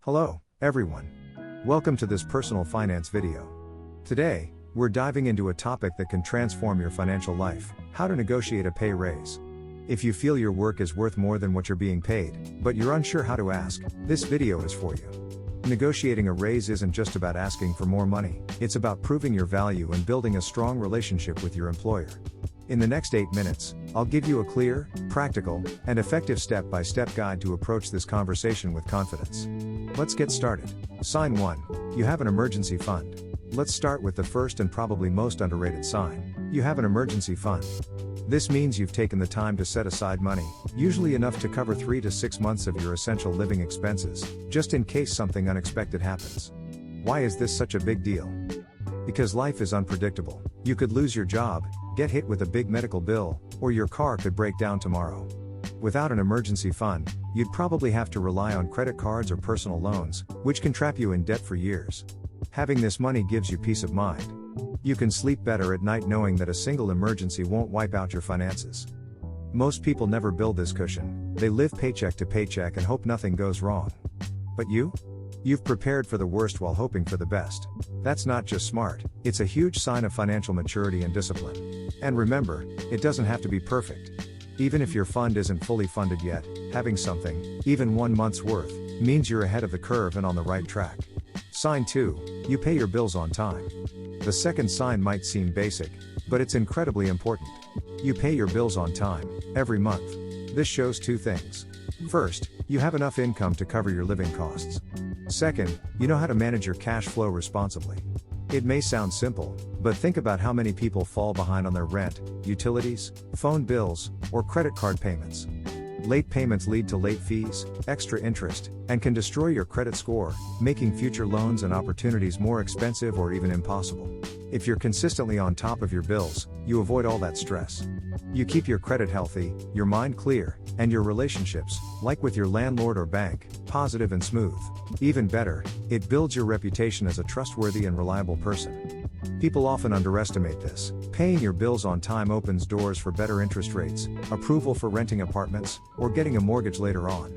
Hello, everyone. Welcome to this personal finance video. Today, we're diving into a topic that can transform your financial life: how to negotiate a pay raise. If you feel your work is worth more than what you're being paid, but you're unsure how to ask, this video is for you. Negotiating a raise isn't just about asking for more money, it's about proving your value and building a strong relationship with your employer. In the next 8 minutes, I'll give you a clear, practical, and effective step-by-step guide to approach this conversation with confidence. Let's get started. Sign 1. You have an emergency fund. Let's start with the first and probably most underrated sign. You have an emergency fund. This means you've taken the time to set aside money, usually enough to cover 3 to 6 months of your essential living expenses, just in case something unexpected happens. Why is this such a big deal? Because life is unpredictable. You could lose your job, get hit with a big medical bill, or your car could break down tomorrow. Without an emergency fund, you'd probably have to rely on credit cards or personal loans, which can trap you in debt for years. Having this money gives you peace of mind. You can sleep better at night knowing that a single emergency won't wipe out your finances. Most people never build this cushion. They live paycheck to paycheck and hope nothing goes wrong. But you? You've prepared for the worst while hoping for the best. That's not just smart, it's a huge sign of financial maturity and discipline. And remember, it doesn't have to be perfect. Even if your fund isn't fully funded yet, having something, even 1 month's worth, means you're ahead of the curve and on the right track. Sign 2. You pay your bills on time. The second sign might seem basic, but it's incredibly important. You pay your bills on time, every month. This shows 2 things. First, you have enough income to cover your living costs. Second, you know how to manage your cash flow responsibly. It may sound simple, but think about how many people fall behind on their rent, utilities, phone bills, or credit card payments. Late payments lead to late fees, extra interest, and can destroy your credit score, making future loans and opportunities more expensive or even impossible. If you're consistently on top of your bills, you avoid all that stress. You keep your credit healthy, your mind clear, and your relationships, like with your landlord or bank, positive and smooth. Even better, it builds your reputation as a trustworthy and reliable person. People often underestimate this. Paying your bills on time opens doors for better interest rates, approval for renting apartments, or getting a mortgage later on.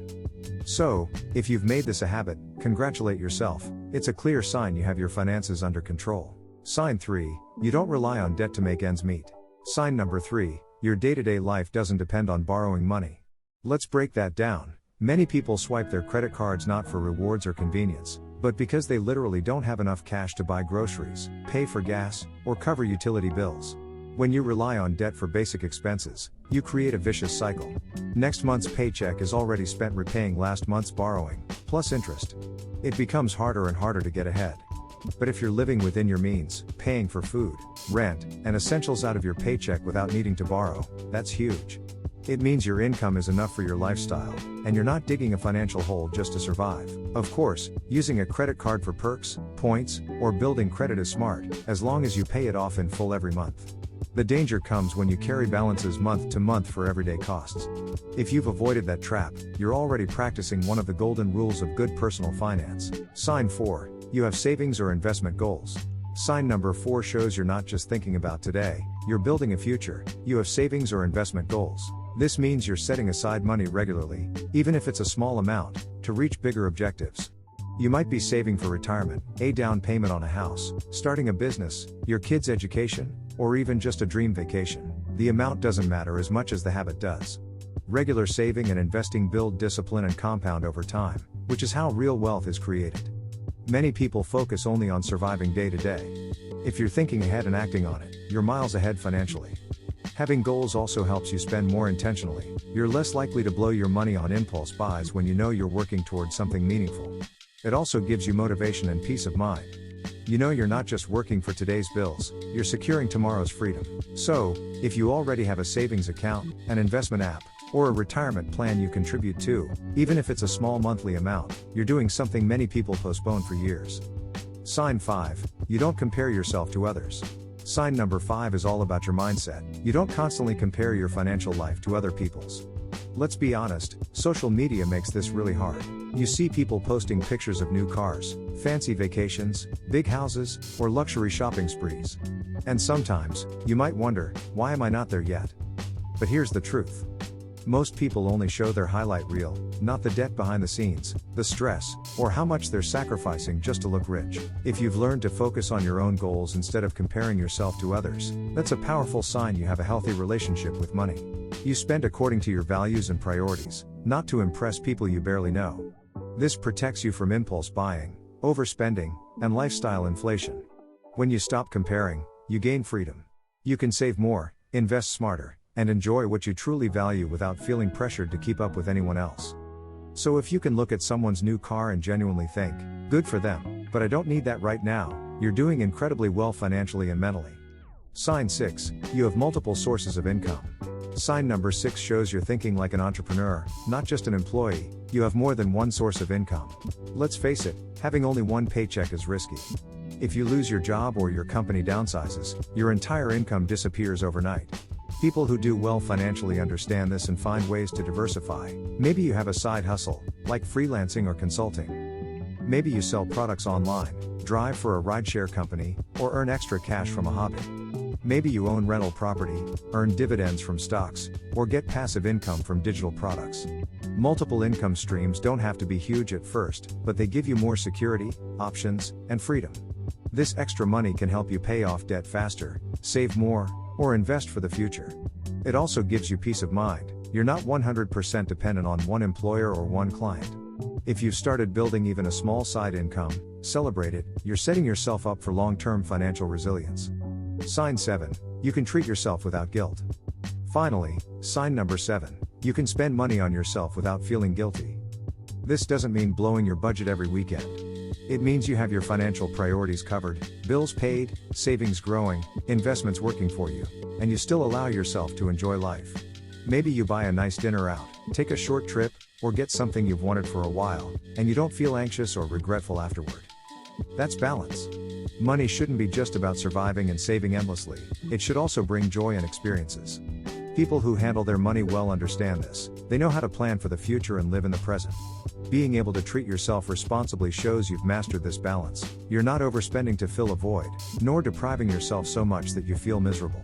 So, if you've made this a habit, congratulate yourself. It's a clear sign you have your finances under control. Sign 3. You don't rely on debt to make ends meet. Sign number 3. Your day-to-day life doesn't depend on borrowing money. Let's break that down. Many people swipe their credit cards not for rewards or convenience, but because they literally don't have enough cash to buy groceries, pay for gas, or cover utility bills. When you rely on debt for basic expenses, you create a vicious cycle. Next month's paycheck is already spent repaying last month's borrowing, plus interest. It becomes harder and harder to get ahead. But if you're living within your means, paying for food, rent, and essentials out of your paycheck without needing to borrow, that's huge. It means your income is enough for your lifestyle, and you're not digging a financial hole just to survive. Of course, using a credit card for perks, points, or building credit is smart, as long as you pay it off in full every month. The danger comes when you carry balances month to month for everyday costs. If you've avoided that trap, you're already practicing one of the golden rules of good personal finance. Sign 4. You have savings or investment goals. Sign number 4 shows you're not just thinking about today, you're building a future. You have savings or investment goals. This means you're setting aside money regularly, even if it's a small amount, to reach bigger objectives. You might be saving for retirement, a down payment on a house, starting a business, your kids' education, or even just a dream vacation. The amount doesn't matter as much as the habit does. Regular saving and investing build discipline and compound over time, which is how real wealth is created. Many people focus only on surviving day to day. If you're thinking ahead and acting on it, you're miles ahead financially. Having goals also helps you spend more intentionally. You're less likely to blow your money on impulse buys when you know you're working towards something meaningful. It also gives you motivation and peace of mind. You know you're not just working for today's bills, you're securing tomorrow's freedom. So, if you already have a savings account, an investment app, or a retirement plan you contribute to, even if it's a small monthly amount, you're doing something many people postpone for years. Sign 5. You don't compare yourself to others. Sign number 5 is all about your mindset. You don't constantly compare your financial life to other people's. Let's be honest, social media makes this really hard. You see people posting pictures of new cars, fancy vacations, big houses, or luxury shopping sprees. And sometimes, you might wonder, why am I not there yet? But here's the truth. Most people only show their highlight reel, not the debt behind the scenes, the stress, or how much they're sacrificing just to look rich. If you've learned to focus on your own goals instead of comparing yourself to others, that's a powerful sign you have a healthy relationship with money. You spend according to your values and priorities, not to impress people you barely know. This protects you from impulse buying, overspending, and lifestyle inflation. When you stop comparing, you gain freedom. You can save more, invest smarter, and enjoy what you truly value without feeling pressured to keep up with anyone else. So if you can look at someone's new car and genuinely think, good for them, but I don't need that right now, you're doing incredibly well financially and mentally. Sign 6, you have multiple sources of income. Sign number 6 shows you're thinking like an entrepreneur, not just an employee. You have more than one source of income. Let's face it, having only one paycheck is risky. If you lose your job or your company downsizes, your entire income disappears overnight. People who do well financially understand this and find ways to diversify. Maybe you have a side hustle, like freelancing or consulting. Maybe you sell products online, drive for a rideshare company, or earn extra cash from a hobby. Maybe you own rental property, earn dividends from stocks, or get passive income from digital products. Multiple income streams don't have to be huge at first, but they give you more security, options, and freedom. This extra money can help you pay off debt faster, save more, or invest for the future. It also gives you peace of mind. You're not 100% dependent on one employer or one client. If you've started building even a small side income, celebrate it. You're setting yourself up for long-term financial resilience. Sign 7, you can treat yourself without guilt. Finally, sign number 7, you can spend money on yourself without feeling guilty. This doesn't mean blowing your budget every weekend. It means you have your financial priorities covered, bills paid, savings growing, investments working for you, and you still allow yourself to enjoy life. Maybe you buy a nice dinner out, take a short trip, or get something you've wanted for a while, and you don't feel anxious or regretful afterward. That's balance. Money shouldn't be just about surviving and saving endlessly, it should also bring joy and experiences. People who handle their money well understand this. They know how to plan for the future and live in the present. Being able to treat yourself responsibly shows you've mastered this balance. You're not overspending to fill a void, nor depriving yourself so much that you feel miserable.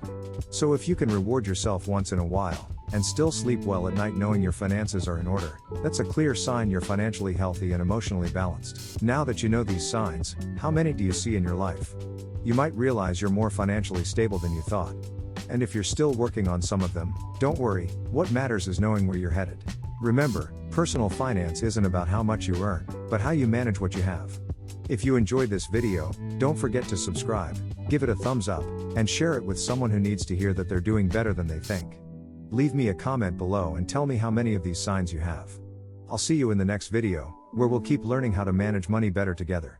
So if you can reward yourself once in a while, and still sleep well at night knowing your finances are in order, that's a clear sign you're financially healthy and emotionally balanced. Now that you know these signs, how many do you see in your life? You might realize you're more financially stable than you thought. And if you're still working on some of them, don't worry, what matters is knowing where you're headed. Remember, personal finance isn't about how much you earn, but how you manage what you have. If you enjoyed this video, don't forget to subscribe, give it a thumbs up, and share it with someone who needs to hear that they're doing better than they think. Leave me a comment below and tell me how many of these signs you have. I'll see you in the next video, where we'll keep learning how to manage money better together.